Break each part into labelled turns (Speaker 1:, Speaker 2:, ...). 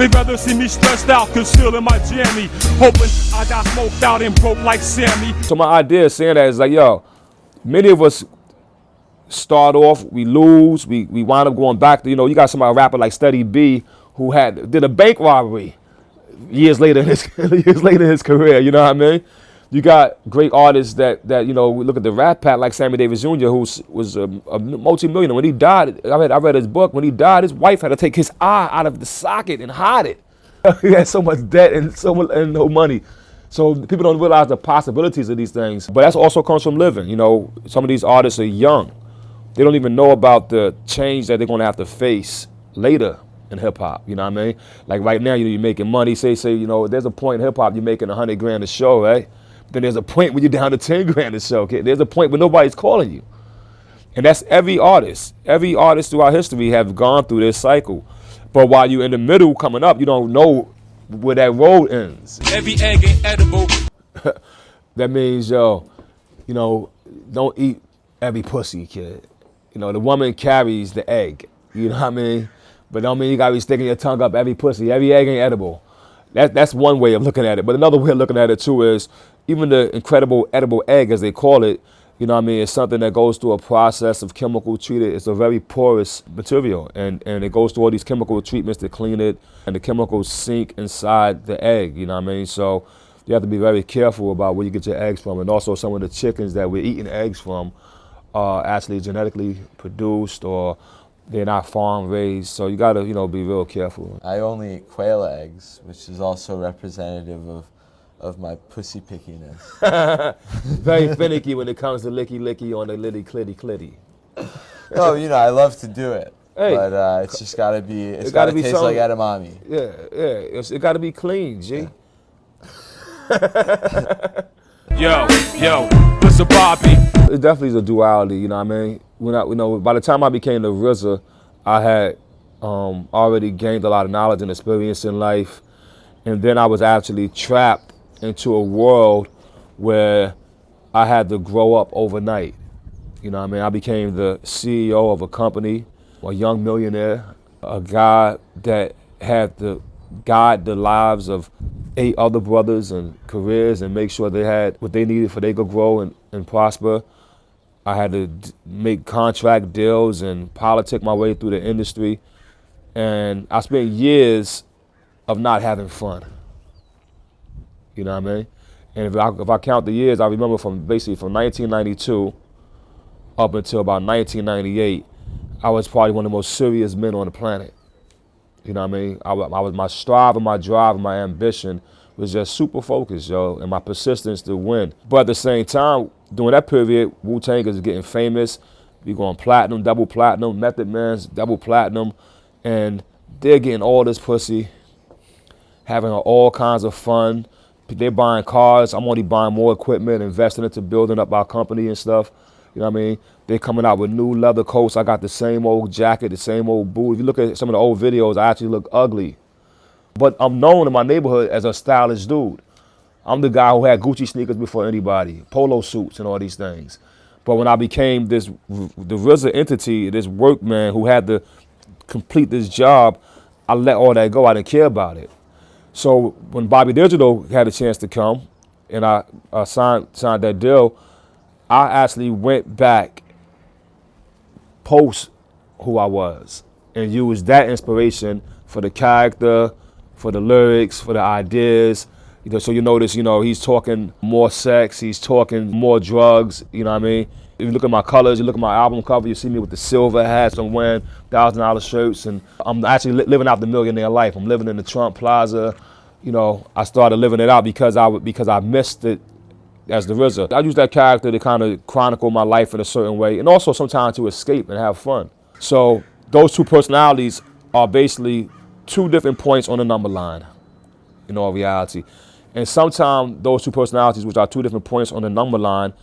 Speaker 1: They rather see me stressed out, concealed in my jammy, hoping I got smoked out and broke like Sammy.
Speaker 2: So my idea of saying that is like, yo, many of us start off, we lose, we wind up going back to, you know, you got somebody, a rapper like Steady B, who did a bank robbery years later in his career, you know what I mean? You got great artists that you know, we look at the Rat Pack like Sammy Davis Jr., who was a multi-millionaire. When he died, I read his book, when he died, his wife had to take his eye out of the socket and hide it. He had so much debt and no money. So people don't realize the possibilities of these things. But that also comes from living. You know, some of these artists are young. They don't even know about the change that they're gonna have to face later in hip hop, you know what I mean? Like right now, you're making money, say, you know, there's a point in hip hop you're making 100 grand a show, right? Then there's a point when you're down to 10 grand a show, okay? There's a point where nobody's calling you. And that's every artist. Every artist throughout history have gone through this cycle. But while you're in the middle coming up, you don't know where that road ends.
Speaker 1: Every egg ain't edible.
Speaker 2: That means, yo, you know, don't eat every pussy, kid. You know, the woman carries the egg, you know what I mean? But don't mean you gotta be sticking your tongue up every pussy. Every egg ain't edible. That's one way of looking at it. But another way of looking at it too is even the incredible edible egg, as they call it, you know what I mean, it's something that goes through a process of chemical treated. It's a very porous material, and it goes through all these chemical treatments to clean it, and the chemicals sink inside the egg, you know what I mean? So you have to be very careful about where you get your eggs from. And also some of the chickens that we're eating eggs from are actually genetically produced, or they're not farm raised, so you gotta, you know, be real careful.
Speaker 3: I only eat quail eggs, which is also representative of my pussy pickiness.
Speaker 2: Very finicky when it comes to licky licky on the litty clitty clitty.
Speaker 3: No, you know, I love to do it,
Speaker 2: hey,
Speaker 3: but it's just gotta be, it's gotta taste like edamame.
Speaker 2: Yeah, it gotta be clean, G.
Speaker 1: Yo, listen, Bobby.
Speaker 2: It definitely is a duality, you know what I mean? You know, by the time I became the RZA, I had already gained a lot of knowledge and experience in life, and then I was actually trapped into a world where I had to grow up overnight. You know what I mean? I became the CEO of a company, a young millionaire, a guy that had to guide the lives of 8 other brothers and careers and make sure they had what they needed for they could grow and prosper. I had to make contract deals and politic my way through the industry. And I spent years of not having fun. You know what I mean? And if I count the years, I remember from 1992 up until about 1998, I was probably one of the most serious men on the planet. You know what I mean? My strive and my drive and my ambition was just super focused, yo, and my persistence to win. But at the same time, during that period, Wu-Tang is getting famous. We going platinum, double platinum, Method Man's double platinum, and they're getting all this pussy, having all kinds of fun. They're buying cars. I'm only buying more equipment, investing into building up our company and stuff. You know what I mean? They're coming out with new leather coats. I got the same old jacket, the same old boot. If you look at some of the old videos, I actually look ugly. But I'm known in my neighborhood as a stylish dude. I'm the guy who had Gucci sneakers before anybody, polo suits and all these things. But when I became the RZA entity, this workman who had to complete this job, I let all that go. I didn't care about it. So when Bobby Digital had a chance to come and I signed that deal, I actually went back post who I was and used that inspiration for the character, for the lyrics, for the ideas. You know, so you notice, you know, he's talking more sex, he's talking more drugs, you know what I mean? If you look at my colors, you look at my album cover, you see me with the silver hats, I'm wearing $1,000 shirts, and I'm actually living out the millionaire life. I'm living in the Trump Plaza. You know, I started living it out because I missed it as the RZA. I use that character to kind of chronicle my life in a certain way, and also sometimes to escape and have fun. So those two personalities are basically 2 different points on the number line, in all reality. And sometimes those 2 personalities, which are 2 different points on the number line,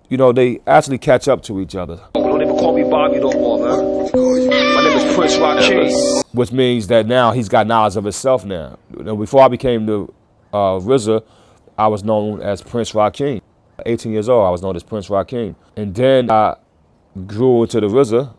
Speaker 2: you know, they actually catch up to each other.
Speaker 1: Don't even call me Bobby no more, man. My name is Prince Rakeem.
Speaker 2: Which means that now he's got knowledge of himself now. You know, before I became the RZA, I was known as Prince Rakeem. 18 years old, I was known as Prince Rakeem. And then I grew into the RZA,